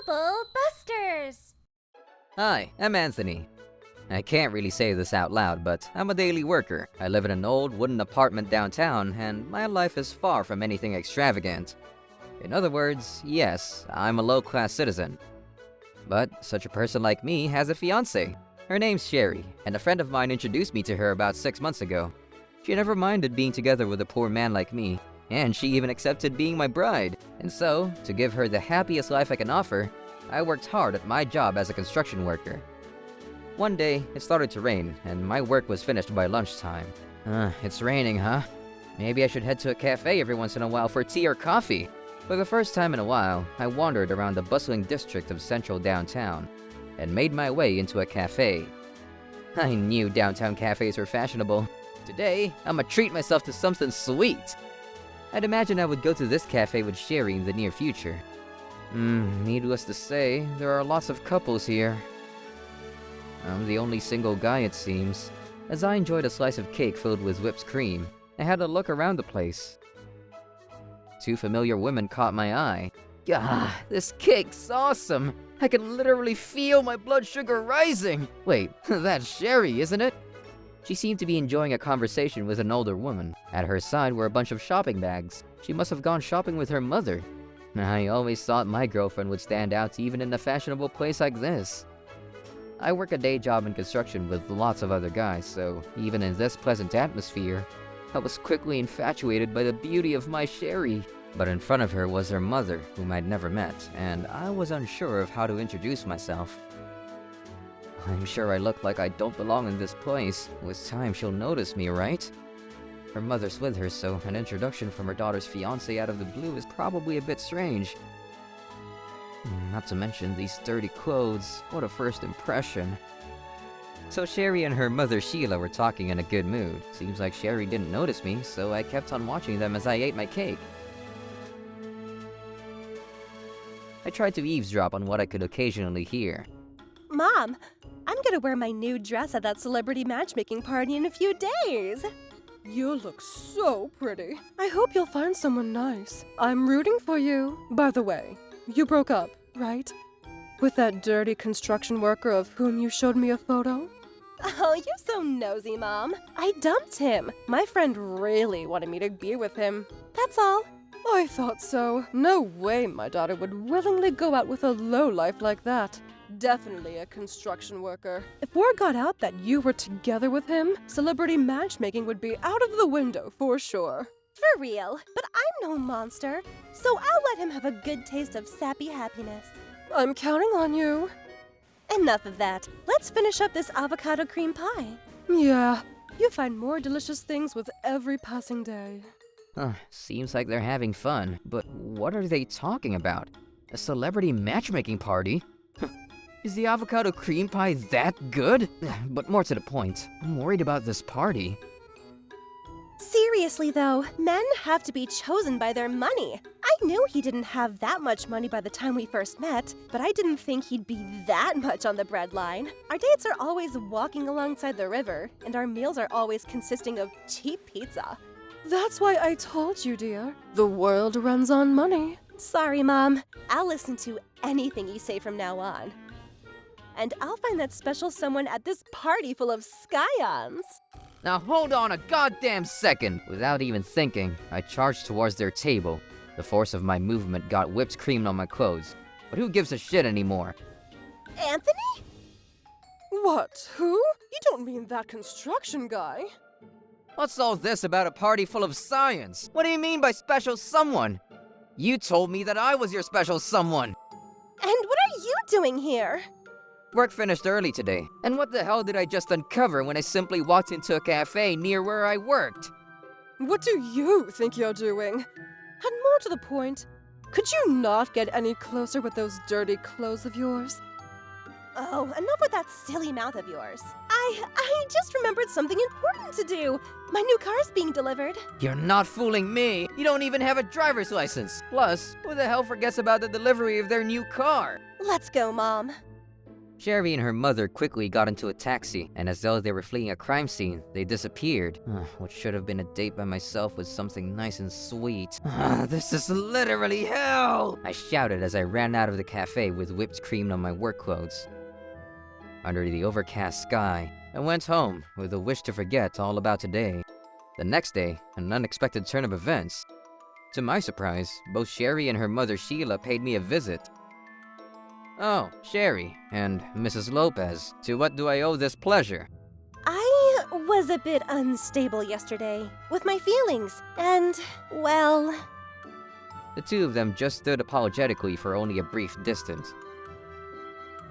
Double Busters! Hi, I'm Anthony. I can't really say this out loud, but I'm a daily worker. I live in an old wooden apartment downtown, and my life is far from anything extravagant. In other words, yes, I'm a low-class citizen. But such a person like me has a fiancée. Her name's Sherry, and a friend of mine introduced me to her about 6 months ago. She never minded being together with a poor man like me, and she even accepted being my bride. And so, to give her the happiest life I can offer, I worked hard at my job as a construction worker. One day, it started to rain, and my work was finished by lunchtime. It's raining, huh? Maybe I should head to a cafe every once in a while for tea or coffee. For the first time in a while, I wandered around the bustling district of central downtown, and made my way into a cafe. I knew downtown cafes were fashionable. Today, I'ma treat myself to something sweet. I'd imagine I would go to this cafe with Sherry in the near future. Needless to say, there are lots of couples here. I'm the only single guy, it seems. As I enjoyed a slice of cake filled with whipped cream, I had a look around the place. 2 familiar women caught my eye. Gah, this cake's awesome! I can literally feel my blood sugar rising! Wait, that's Sherry, isn't it? She seemed to be enjoying a conversation with an older woman. At her side were a bunch of shopping bags. She must have gone shopping with her mother. I always thought my girlfriend would stand out even in a fashionable place like this. I work a day job in construction with lots of other guys, so even in this pleasant atmosphere, I was quickly infatuated by the beauty of my Sherry. But in front of her was her mother, whom I'd never met, and I was unsure of how to introduce myself. I'm sure I look like I don't belong in this place. With time, she'll notice me, right? Her mother's with her, so an introduction from her daughter's fiancé out of the blue is probably a bit strange. Not to mention these dirty clothes. What a first impression. So Sherry and her mother Sheila were talking in a good mood. Seems like Sherry didn't notice me, so I kept on watching them as I ate my cake. I tried to eavesdrop on what I could occasionally hear. Mom, I'm gonna wear my new dress at that celebrity matchmaking party in a few days. You look so pretty. I hope you'll find someone nice. I'm rooting for you. By the way, you broke up, right? With that dirty construction worker of whom you showed me a photo? Oh, you're so nosy, Mom. I dumped him. My friend really wanted me to be with him. That's all. I thought so. No way my daughter would willingly go out with a lowlife like that. Definitely a construction worker. If word got out that you were together with him, celebrity matchmaking would be out of the window for sure. For real, but I'm no monster, so I'll let him have a good taste of sappy happiness. I'm counting on you. Enough of that. Let's finish up this avocado cream pie. Yeah, you find more delicious things with every passing day. Seems like they're having fun, but what are they talking about? A celebrity matchmaking party? Is the avocado cream pie that good? But more to the point, I'm worried about this party. Seriously though, men have to be chosen by their money. I knew he didn't have that much money by the time we first met, but I didn't think he'd be that much on the breadline. Our dates are always walking alongside the river, and our meals are always consisting of cheap pizza. That's why I told you, dear. The world runs on money. Sorry, Mom. I'll listen to anything you say from now on. And I'll find that special someone at this party full of scions. Now hold on a goddamn second! Without even thinking, I charged towards their table. The force of my movement got whipped cream on my clothes. But who gives a shit anymore? Anthony? What? Who? You don't mean that construction guy? What's all this about a party full of science? What do you mean by special someone? You told me that I was your special someone! And what are you doing here? Work finished early today, and what the hell did I just uncover when I simply walked into a cafe near where I worked? What do you think you're doing? And more to the point, could you not get any closer with those dirty clothes of yours? Oh, enough with that silly mouth of yours. I just remembered something important to do. My new car's being delivered. You're not fooling me! You don't even have a driver's license! Plus, who the hell forgets about the delivery of their new car? Let's go, Mom. Sherry and her mother quickly got into a taxi, and as though they were fleeing a crime scene, they disappeared. What should have been a date by myself was something nice and sweet. This is literally hell! I shouted as I ran out of the cafe with whipped cream on my work clothes. Under the overcast sky, I went home with a wish to forget all about today. The next day, an unexpected turn of events. To my surprise, both Sherry and her mother Sheila paid me a visit. Oh, Sherry and Mrs. Lopez, to what do I owe this pleasure? I was a bit unstable yesterday with my feelings, and, well... The two of them just stood apologetically for only a brief distance.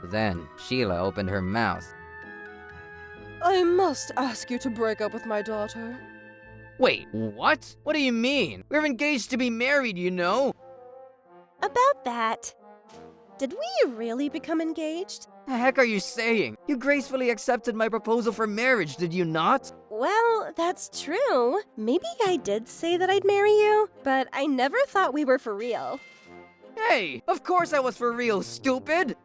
Then, Sheila opened her mouth. I must ask you to break up with my daughter. Wait, what? What do you mean? We're engaged to be married, you know? About that, did we really become engaged? The heck are you saying? You gracefully accepted my proposal for marriage, did you not? Well, that's true. Maybe I did say that I'd marry you, but I never thought we were for real. Hey, of course I was for real, stupid!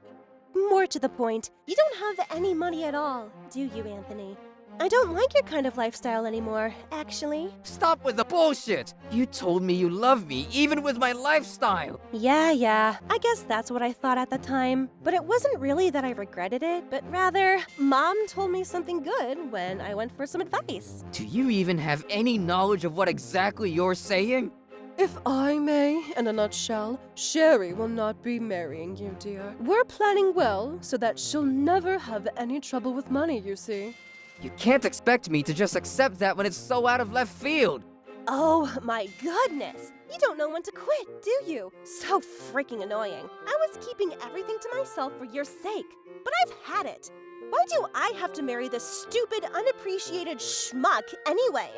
More to the point, you don't have any money at all, do you, Anthony? I don't like your kind of lifestyle anymore, actually. Stop with the bullshit! You told me you love me, even with my lifestyle! Yeah, I guess that's what I thought at the time. But it wasn't really that I regretted it, but rather, Mom told me something good when I went for some advice. Do you even have any knowledge of what exactly you're saying? If I may, in a nutshell, Sherry will not be marrying you, dear. We're planning well so that she'll never have any trouble with money, you see. You can't expect me to just accept that when it's so out of left field. Oh my goodness! You don't know when to quit, do you? So freaking annoying. I was keeping everything to myself for your sake, but I've had it. Why do I have to marry this stupid, unappreciated schmuck anyway?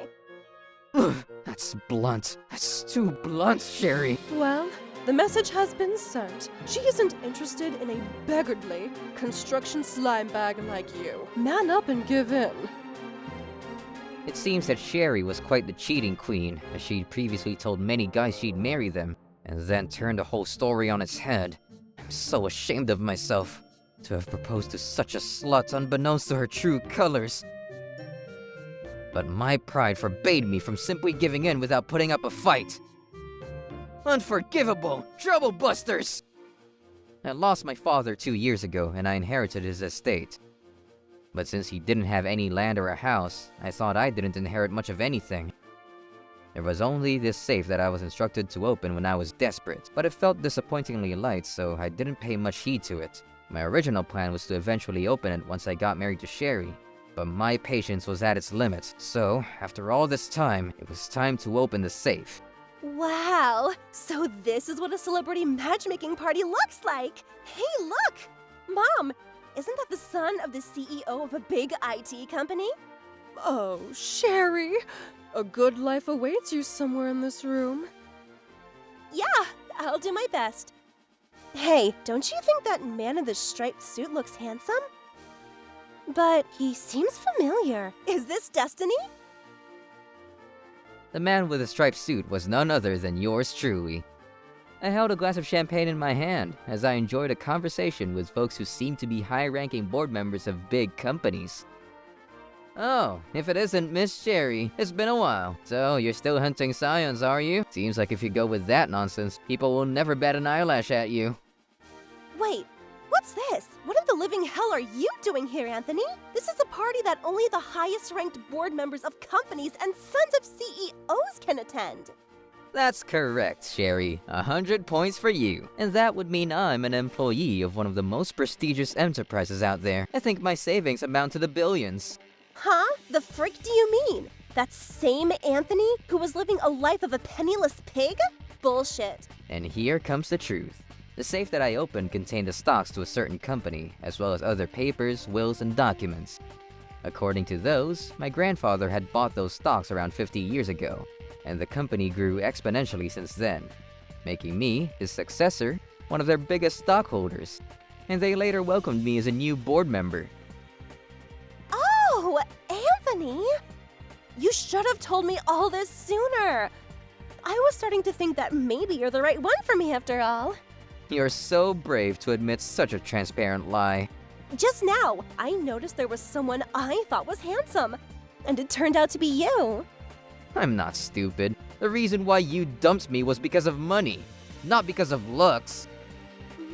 Ugh, that's blunt. That's too blunt, Sherry. Well, the message has been sent. She isn't interested in a beggarly construction slime bag like you. Man up and give in. It seems that Sherry was quite the cheating queen, as she'd previously told many guys she'd marry them, and then turned the whole story on its head. I'm so ashamed of myself to have proposed to such a slut unbeknownst to her true colors. But my pride forbade me from simply giving in without putting up a fight. Unforgivable! Trouble busters! I lost my father 2 years ago, and I inherited his estate. But since he didn't have any land or a house, I thought I didn't inherit much of anything. There was only this safe that I was instructed to open when I was desperate, but it felt disappointingly light, so I didn't pay much heed to it. My original plan was to eventually open it once I got married to Sherry, but my patience was at its limit, so after all this time, it was time to open the safe. Wow, so this is what a celebrity matchmaking party looks like! Hey, look! Mom, isn't that the son of the CEO of a big IT company? Oh, Sherry, a good life awaits you somewhere in this room. Yeah, I'll do my best. Hey, don't you think that man in the striped suit looks handsome? But he seems familiar. Is this Destiny? The man with the striped suit was none other than yours truly. I held a glass of champagne in my hand as I enjoyed a conversation with folks who seemed to be high-ranking board members of big companies. Oh, if it isn't Miss Sherry, it's been a while. So, you're still hunting scions, are you? Seems like if you go with that nonsense, people will never bat an eyelash at you. Wait, what's this? What in the living hell are you doing here, Anthony? This is a party that only the highest-ranked board members of companies and sons of CEOs can attend. That's correct, Sherry. 100 points for you. And that would mean I'm an employee of one of the most prestigious enterprises out there. I think my savings amount to the billions. Huh? The frick do you mean? That same Anthony who was living a life of a penniless pig? Bullshit. And here comes the truth. The safe that I opened contained the stocks to a certain company, as well as other papers, wills, and documents. According to those, my grandfather had bought those stocks around 50 years ago, and the company grew exponentially since then, making me, his successor, one of their biggest stockholders. And they later welcomed me as a new board member. Oh, Anthony! You should have told me all this sooner. I was starting to think that maybe you're the right one for me after all. You're so brave to admit such a transparent lie. Just now, I noticed there was someone I thought was handsome, and it turned out to be you. I'm not stupid. The reason why you dumped me was because of money, not because of looks.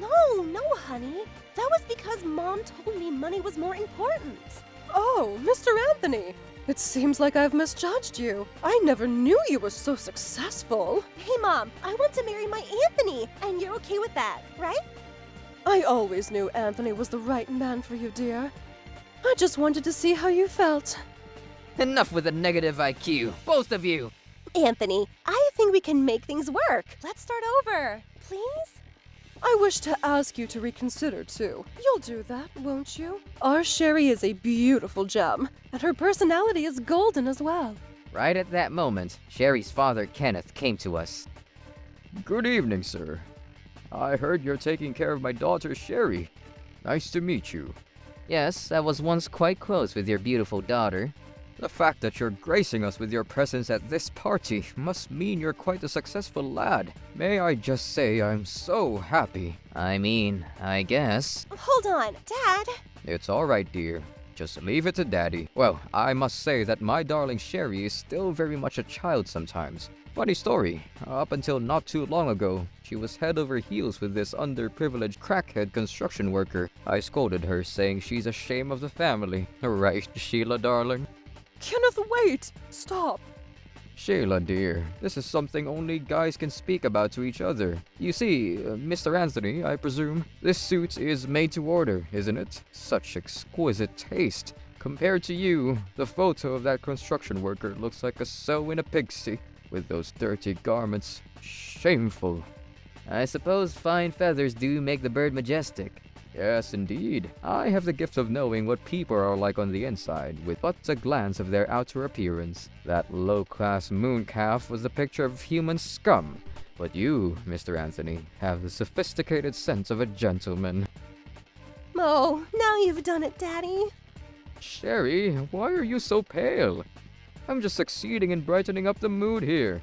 No, honey. That was because Mom told me money was more important. Oh, Mr. Anthony. It seems like I've misjudged you. I never knew you were so successful. Hey, Mom, I want to marry my Anthony, and you're okay with that, right? I always knew Anthony was the right man for you, dear. I just wanted to see how you felt. Enough with the negative IQ, both of you! Anthony, I think we can make things work. Let's start over, please? I wish to ask you to reconsider, too. You'll do that, won't you? Our Sherry is a beautiful gem, and her personality is golden as well. Right at that moment, Sherry's father, Kenneth, came to us. Good evening, sir. I heard you're taking care of my daughter, Sherry. Nice to meet you. Yes, I was once quite close with your beautiful daughter. The fact that you're gracing us with your presence at this party must mean you're quite a successful lad. May I just say I'm so happy. I guess. Hold on, Dad. It's all right, dear. Just leave it to Daddy. Well, I must say that my darling Sherry is still very much a child sometimes. Funny story, up until not too long ago, she was head over heels with this underprivileged crackhead construction worker. I scolded her, saying she's a shame of the family. Right, Sheila, darling? Kenneth, wait! Stop! Sheila, dear, this is something only guys can speak about to each other. You see, Mr. Anthony, I presume, this suit is made to order, isn't it? Such exquisite taste. Compared to you, the photo of that construction worker looks like a sow in a pigsty, with those dirty garments. Shameful. I suppose fine feathers do make the bird majestic. Yes, indeed. I have the gift of knowing what people are like on the inside, with but a glance of their outer appearance. That low-class moon calf was the picture of human scum. But you, Mr. Anthony, have the sophisticated sense of a gentleman. Oh, now you've done it, Daddy. Sherry, why are you so pale? I'm just succeeding in brightening up the mood here.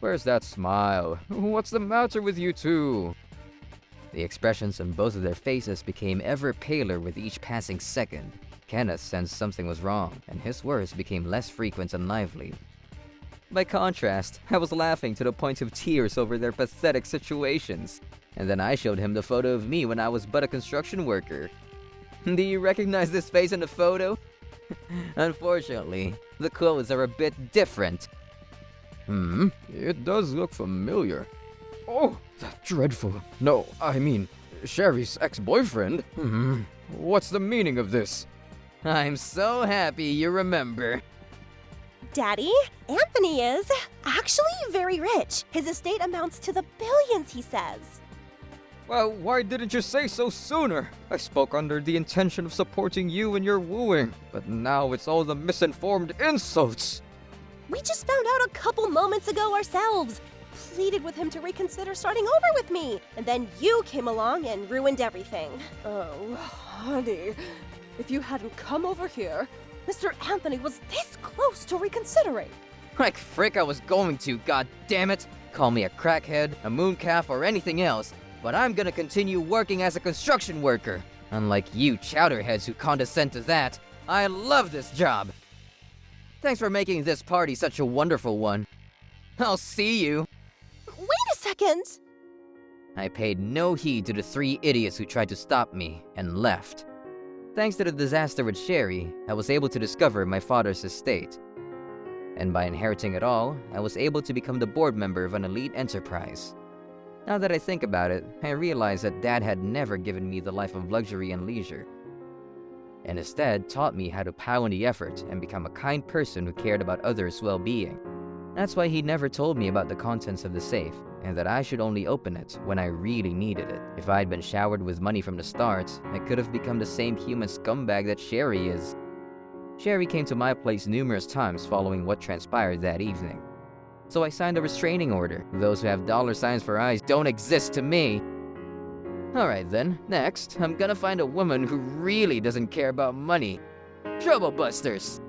Where's that smile? What's the matter with you two? The expressions on both of their faces became ever paler with each passing second. Kenneth sensed something was wrong, and his words became less frequent and lively. By contrast, I was laughing to the point of tears over their pathetic situations. And then I showed him the photo of me when I was but a construction worker. Do you recognize this face in the photo? Unfortunately, the clothes are a bit different. It does look familiar. Oh, that dreadful. No, I mean, Sherry's ex-boyfriend? What's the meaning of this? I'm so happy you remember. Daddy, Anthony is actually very rich. His estate amounts to the billions, he says. Well, why didn't you say so sooner? I spoke under the intention of supporting you in your wooing, but now it's all the misinformed insults. We just found out a couple moments ago ourselves. Pleaded with him to reconsider starting over with me, and then you came along and ruined everything. Oh, honey, if you hadn't come over here, Mr. Anthony was this close to reconsidering. Like frick I was going to, god damn it! Call me a crackhead, a mooncalf, or anything else, but I'm gonna continue working as a construction worker. Unlike you chowderheads who condescend to that, I love this job! Thanks for making this party such a wonderful one. I'll see you! Wait a second! I paid no heed to the 3 idiots who tried to stop me, and left. Thanks to the disaster with Sherry, I was able to discover my father's estate. And by inheriting it all, I was able to become the board member of an elite enterprise. Now that I think about it, I realize that Dad had never given me the life of luxury and leisure, and instead taught me how to plow in the effort and become a kind person who cared about others' well-being. That's why he never told me about the contents of the safe, and that I should only open it when I really needed it. If I had been showered with money from the start, I could have become the same human scumbag that Sherry is. Sherry came to my place numerous times following what transpired that evening. So I signed a restraining order. Those who have dollar signs for eyes don't exist to me. Alright then, next, I'm gonna find a woman who really doesn't care about money. Trouble busters!